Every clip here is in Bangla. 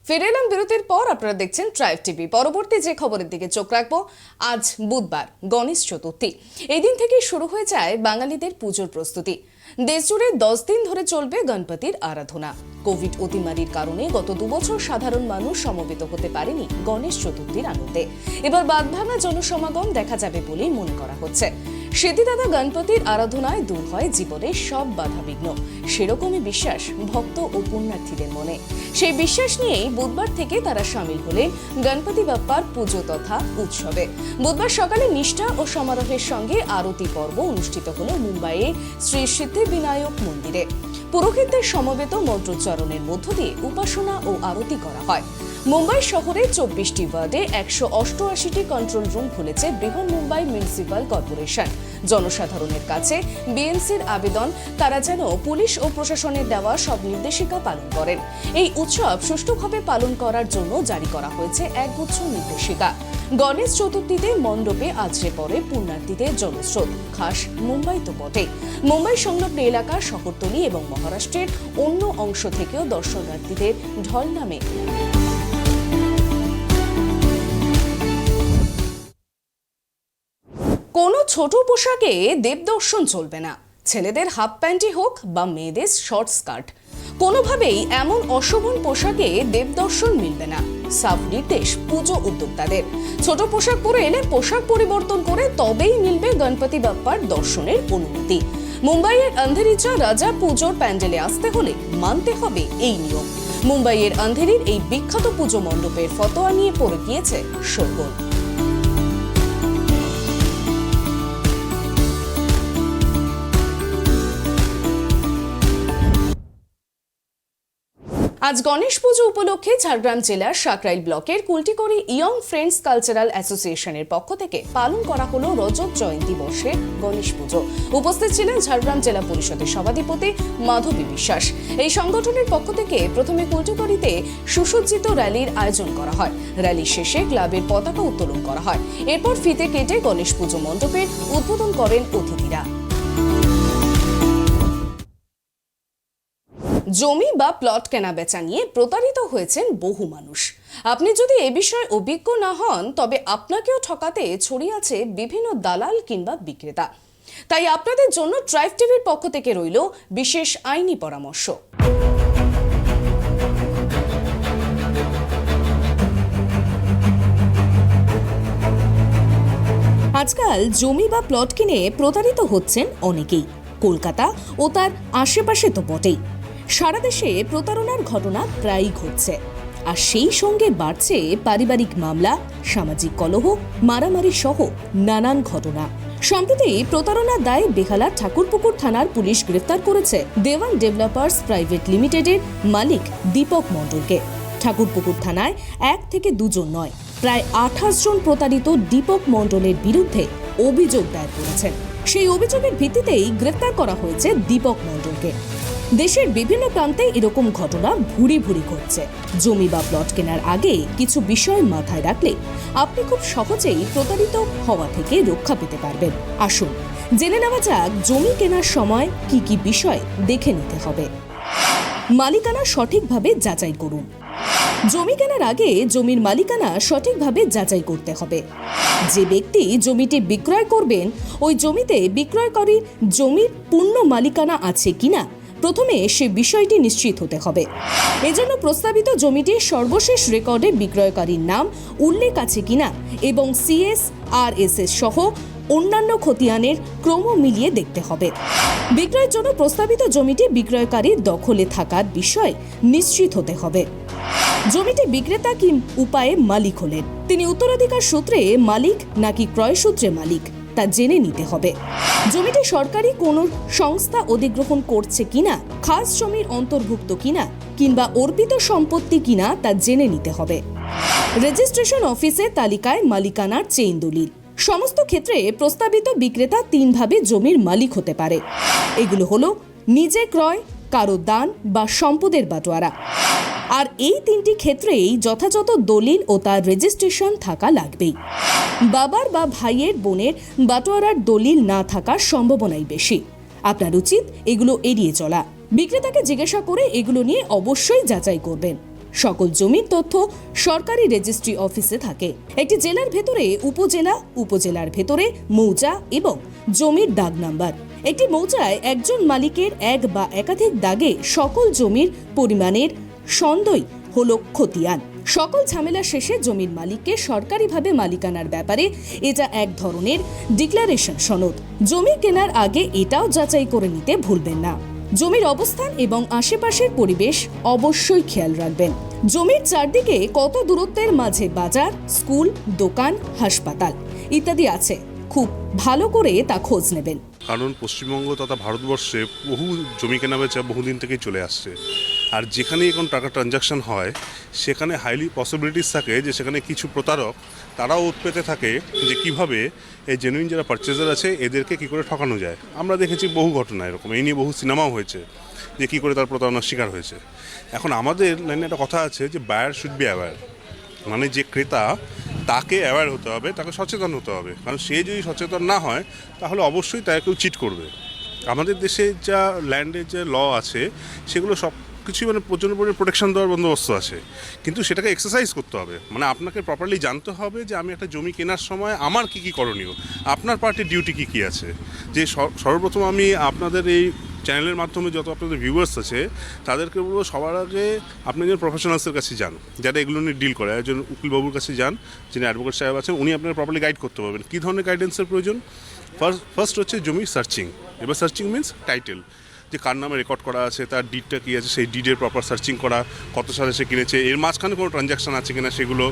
ফিরে এলাম বিরতির পর। আপনারা দেখছেন ট্রাইব টিভি। পরবর্তী যে খবরের দিকে চোখ রাখবো, আজ বুধবার গণেশ চতুর্থী। এই দিন থেকে শুরু হয়ে যায় বাঙালিদের পুজোর প্রস্তুতি। দেশজুড়ে 10 দিন ধরে চলবে গণপতির আরাধনা। কোভিড অতিমারির কারণে গত 2 বছর সাধারণ মানুষ সমবেত হতে পারেনি গণেশ চতুর্থীর আনন্দে। এবার বাঁধভাঙা জনসমাগম দেখা যাবে বলেই মনে করা হচ্ছে। সিদ্ধিদাতা গণপতির আরাধনায় দূর হয় জীবনের সব বাধাবিঘ্ন, সেরকমই বিশ্বাস ভক্ত ও পুণ্যার্থীদের মনে। সেই বিশ্বাস নিয়েই বুধবার থেকে তারা সামিল হলেন গণপতি বাপ্পার পুজো তথা উৎসবে। বুধবার সকালে নিষ্ঠা ও সমারোহের সঙ্গে আরতি পর্ব অনুষ্ঠিত হল মুম্বাইয়ের শ্রী সিদ্ধিবিনায়ক মন্দিরে। পুরোহিতদের সমবেত মন্ত্রোচ্চারণের মধ্য দিয়ে উপাসনা ও আরতি করা হয়। মুম্বাই শহরে 24টি ওয়ার্ডে 188টি কন্ট্রোল রুম খুলেছে বৃহন্মুম্বাই মিউনিসিপাল কর্পোরেশন। জনসাধারণের কাছে বিএমসির আবেদন, তারা যেন পুলিশ ও প্রশাসনের দেওয়া সব নির্দেশিকা পালন করেন। এই উৎসব সুষ্ঠুভাবে পালন করার জন্য জারি করা হয়েছে একগুচ্ছ নির্দেশিকা। গণেশ চতুর্থীতে মণ্ডপে আছড়ে পড়ে পুণ্যার্থীদের জনস্রোত, খাস মুম্বাই তো বটেই। মুম্বাই সংলগ্ন এলাকা, শহরতলি এবং মহারাষ্ট্রের অন্য অংশ থেকেও দর্শনার্থীদের ঢল নামে। কোনো ছোট পোশাকে দেবদর্শন চলবে না। ছেলেদের হাফ প্যান্টই হোক বা মেয়েদের শর্ট স্কার্ট, কোনোভাবেই এমন অশোভন পোশাকে দেবদর্শন মিলবে না। সাফ নির্দেশ পুজো উদ্যোক্তাদের। ছোট পোশাক পরে এলে পোশাক পরিবর্তন করে তবেই মিলবে গণপতি বাপ্পার দর্শনের অনুমতি। মুম্বাইয়ের অন্ধেরিচা রাজা পুজোর প্যান্ডেলে আসতে হলে মানতে হবে এই নিয়ম। মুম্বাইয়ের অন্ধেরির এই বিখ্যাত পুজো মণ্ডপের ফতোয়া নিয়ে পড়ে গিয়েছে শোরগোল। আজ গণেশ পুজো উপলক্ষে ঝাড়গ্রাম জেলার সাকরাইল ব্লকের কুলটিকরি ইয়ং ফ্রেন্ডস কালচারাল অ্যাসোসিয়েশনের পক্ষ থেকে পালন করা হলো রজত জয়ন্তী বর্ষের গণেশ পুজো। উপস্থিত ছিলেন ঝাড়গ্রাম জেলা পরিষদের সভাধিপতি মাধবী বিশ্বাস। এই সংগঠনের পক্ষ থেকে প্রথমে কুলটিকরিতে সুসজ্জিত র্যালির আয়োজন করা হয়। র্যালি শেষে ক্লাবের পতাকা উত্তোলন করা হয়। এরপর ফিতে কেটে গণেশ পুজো মণ্ডপের উদ্বোধন করেন অতিথিরা। জমি বা প্লট কেনা বেচা নিয়ে প্রতারিত হয়েছেন বহু মানুষ। আপনি যদি এ বিষয়ে অভিজ্ঞ না হন, তবে আপনাকেও ঠকাতে ছড়িয়ে আছে বিভিন্ন দালাল কিংবা বিক্রেতা। তাই আপনাদের জন্য ট্রাইব টিভির পক্ষ থেকে রইল বিশেষ আইনি পরামর্শ। আজকাল জমি বা প্লট কিনে প্রতারিত হচ্ছেন অনেকেই। কলকাতা ও তার আশেপাশে তো বটেই, সারা দেশে প্রতারণার ঘটনা প্রায়ই ঘটছে। আর সেই সঙ্গে বাড়ছে পারিবারিক মামলা, সামাজিক কলহ, মারামারি সহ নানান ঘটনা। সম্প্রতি প্রতারণার দায়ে বেহালার ঠাকুরপুকুর থানার পুলিশ গ্রেফতার করেছে দেওয়ান ডেভেলপার্স প্রাইভেট লিমিটেডের মালিক দীপক মণ্ডলকে। ঠাকুরপুকুর থানায় 1 থেকে 2 জন নয়, প্রায় 28 জন প্রতারিত দীপক মণ্ডলের বিরুদ্ধে অভিযোগ দায়ের করেছেন। সেই অভিযোগের ভিত্তিতেই গ্রেফতার করা হয়েছে দীপক মণ্ডলকে। দেশের বিভিন্ন প্রান্তে এরকম ঘটনা ভুরি ভুরি ঘটছে। জমি বা প্লট কেনার আগে কিছু বিষয় মাথায় রাখলে আপনি খুব সহজেই প্রতারিত হওয়া থেকে রক্ষা পেতে পারবেন। আসুন জেনে নেওয়া যাক জমি কেনার সময় কি কি বিষয় দেখে নিতে হবে। মালিকানা সঠিকভাবে যাচাই করুন। জমি কেনার আগে জমির মালিকানা সঠিকভাবে যাচাই করতে হবে। যে ব্যক্তি জমিটি বিক্রয় করবেন, ওই জমিতে বিক্রয়কারীর জমির পূর্ণ মালিকানা আছে কিনা প্রথমে সে বিষয়টি নিশ্চিত হতে হবে। এজন্য প্রস্তাবিত জমিটির সর্বশেষ রেকর্ডে বিক্রয়কারীর নাম উল্লেখ আছে কিনা এবং CSRSS সহ অন্যান্য খতিয়ানের ক্রম মিলিয়ে দেখতে হবে। বিক্রয়ের জন্য প্রস্তাবিত জমিটি বিক্রয়কারীর দখলে থাকার বিষয় নিশ্চিত হতে হবে। জমিটি বিক্রেতা কি উপায়ে মালিক হলেন, তিনি উত্তরাধিকার সূত্রে মালিক নাকি ক্রয় সূত্রে মালিক, তা জেনে নিতে হবে। জমিটি সরকারি কোনো সংস্থা অধিগ্রহণ করছে কিনা, খাস জমির অন্তর্ভুক্ত কিনা কিংবা অর্পিত সম্পত্তি কিনা তা জেনে নিতে হবে। রেজিস্ট্রেশন অফিসের তালিকায় মালিকানার চেইন দলিল। সমস্ত ক্ষেত্রে প্রস্তাবিত বিক্রেতা 3 ভাবে জমির মালিক হতে পারে। এগুলো হলো নিজে ক্রয়, কারো দান বা সম্পদের বাটোয়ারা। আর এই 3টি ক্ষেত্রেই যথাযথ দলিল ও তার রেজিস্ট্রেশন থাকা লাগবেই। বাবার বা ভাইয়ের বোনের বাটোয়ারার দলিল না থাকার সম্ভাবনাই বেশি। আপনার উচিত এগুলো এড়িয়ে চলা। বিক্রেতাকে জিজ্ঞাসা করে এগুলো নিয়ে অবশ্যই যাচাই করবেন। সকল জমির তথ্য সরকারি রেজিস্ট্রি অফিসে থাকে। একটি জেলার ভেতরে উপজেলা, উপজেলার ভেতরে মৌজা এবং জমির দাগ নাম্বার। একটি মৌজায় একজন মালিকের এক বা একাধিক দাগে সকল জমির পরিমাণের সন্দই হলো খতিয়ান। সকল ঝামেলা শেষে জমির মালিককে সরকারিভাবে মালিকানার ব্যাপারে এটা এক ধরনের ডিক্লারেশন সনদ। জমি কেনার আগে এটাও যাচাই করে নিতে ভুলবেন না। জমির অবস্থান এবং আশেপাশের পরিবেশ অবশ্যই খেয়াল রাখবেন। জমির চারদিকে কত দূরত্বের মাঝে বাজার, স্কুল, দোকান, হাসপাতাল ইত্যাদি আছে, খুব ভালো করে তা খোঁজ নেবেন। কারণ পশ্চিমবঙ্গ তথা ভারতবর্ষে বহু জমি কেনা বেচা বহুদিন থেকেই চলে আসছে, আর যেখানে এখন টাকা ট্রানজাকশন হয় সেখানে হাইলি পসিবিলিটিস থাকে যে সেখানে কিছু প্রতারক তারাও উৎপেতে থাকে যে কিভাবে এই জেনুইন যারা পারচেজার আছে এদেরকে কী করে ঠকানো যায়। আমরা দেখেছি বহু ঘটনা এরকম, এই নিয়ে বহু সিনেমাও হয়েছে যে কী করে তার প্রতারণার শিকার হয়েছে। এখন আমাদের লাইনে একটা কথা আছে যে বায়ার শুড বি অ্যাওয়্যার, মানে যে ক্রেতা তাকে অ্যাওয়্যার হতে হবে, তাকে সচেতন হতে হবে। কারণ সে যদি সচেতন না হয় তাহলে অবশ্যই তাকে কেউ চিট করবে। আমাদের দেশে যা ল্যান্ডের যে ল আছে সেগুলো সব কিছুই মানে প্রচণ্ড পরিমাণে প্রোটেকশন দেওয়ার বন্দোবস্ত আছে, কিন্তু সেটাকে এক্সারসাইজ করতে হবে। মানে আপনাকে প্রপারলি জানতে হবে যে আমি একটা জমি কেনার সময় আমার কী কী করণীয়, আপনার পার্টির ডিউটি কী কী আছে। যে সর্বপ্রথম আমি আপনাদের এই চ্যানেলের মাধ্যমে যত আপনাদের ভিউয়ার্স আছে তাদেরকে বলবো সবার আগে আপনি একজন প্রফেশনালসের কাছে যান, যারা এগুলো নিয়ে ডিল করে। একজন উকিলবাবুর কাছে যান, যিনি অ্যাডভোকেট সাহেব আছেন, উনি আপনাকে প্রপারলি গাইড করতে পারবেন কী ধরনের গাইডেন্সের প্রয়োজন। ফার্স্ট হচ্ছে জমি সার্চিং। এবার সার্চিং মিনস টাইটেল, যে কার নামে রেকর্ড করা আছে, তার ডিডটা কী আছে, সেই ডিডের প্রপার সার্চিং করা, কত সালে সে কিনেছে, এর মাঝখানে কোনো ট্রানজ্যাকশান আছে কিনা সেগুলো,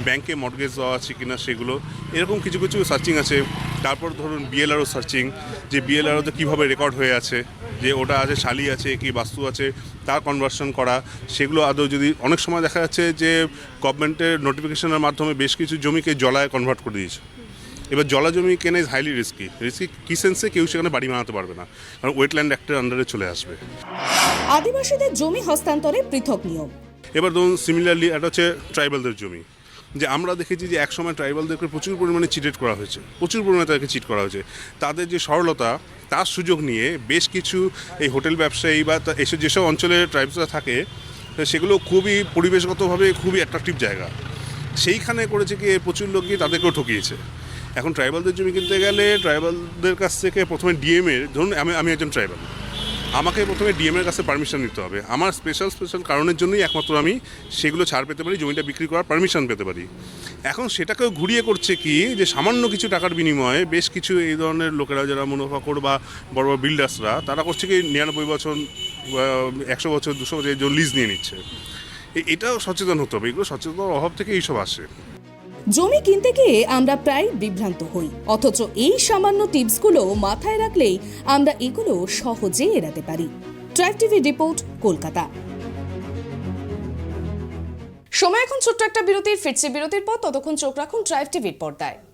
ব্যাংকে মর্টগেজ দেওয়া আছে কিনা সেগুলো, এরকম কিছু কিছু সার্চিং আছে। তারপর ধরুন বিএলআরও সার্চিং, যে বিএলআরওতে কীভাবে রেকর্ড হয়ে আছে, যে ওটা আছে শালি আছে কি বাস্তু আছে, তার কনভার্সন করা, সেগুলো আদৌ যদি অনেক সময় দেখা যাচ্ছে যে গভর্নমেন্টের নোটিফিকেশনের মাধ্যমে বেশ কিছু জমিকে জলায় কনভার্ট করে দিয়েছে। এবার জলা জমি কেনা ইজ হাইলি রিস্কি কি সেন্সে কেউ সেখানে বাড়ি বানাতে পারবে না, কারণ ওয়েটল্যান্ড অ্যাক্টের আন্ডারে চলে আসবে। আদিবাসীদের জমি হস্তান্তরে পৃথক নিয়ম। এবার ধরুন সিমিলারলি এটা হচ্ছে ট্রাইবালদের জমি, যে আমরা দেখেছি যে একসময় ট্রাইবালদেরকে প্রচুর পরিমাণে চিটেড করা হয়েছে, প্রচুর পরিমাণে তাদেরকে চিট করা হয়েছে। তাদের যে সরলতা তার সুযোগ নিয়ে বেশ কিছু এই হোটেল ব্যবসায়ী বা এসব যেসব অঞ্চলে ট্রাইবসরা থাকে সেগুলো খুবই পরিবেশগতভাবে খুবই অ্যাট্রাকটিভ জায়গা, সেইখানে করেছে কি প্রচুর লোক গিয়ে তাদেরকেও ঠকিয়েছে। এখন ট্রাইবালদের জমি কিনতে গেলে ট্রাইবালদের কাছ থেকে প্রথমে ডিএমের, ধরুন আমি একজন ট্রাইবাল, আমাকে প্রথমে ডিএমের কাছে পারমিশন নিতে হবে। আমার স্পেশাল কারণের জন্যই একমাত্র আমি সেগুলো ছাড় পেতে পারি, জমিটা বিক্রি করার পারমিশন পেতে পারি। এখন সেটাকেও ঘুরিয়ে করছে কি যে সামান্য কিছু টাকার বিনিময়ে বেশ কিছু এই ধরনের লোকেরা যারা মুনাফাখোর বা বড় বড় বিল্ডার্সরা তারা করছে কি 99 বছর 100 বছর 200 বছর এই জন্য লিজ নিয়ে নিচ্ছে। এটাও সচেতন হতে হবে, এগুলো সচেতনতার অভাব থেকে এইসব আসে। জমি কিনতে গিয়ে আমরা প্রায় বিভ্রান্ত হই, অথচ এই সামান্য টিপসগুলো মাথায় রাখলেই আমরা এগুলো সহজেই এড়াতে পারি। Tribe TV report, Kolkata. সময় এখন ছোট্ট একটা বিরতির, ফিরছে বিরতির পর, ততক্ষণ চোখ রাখুন ট্রাইব টিভির পর্দায়।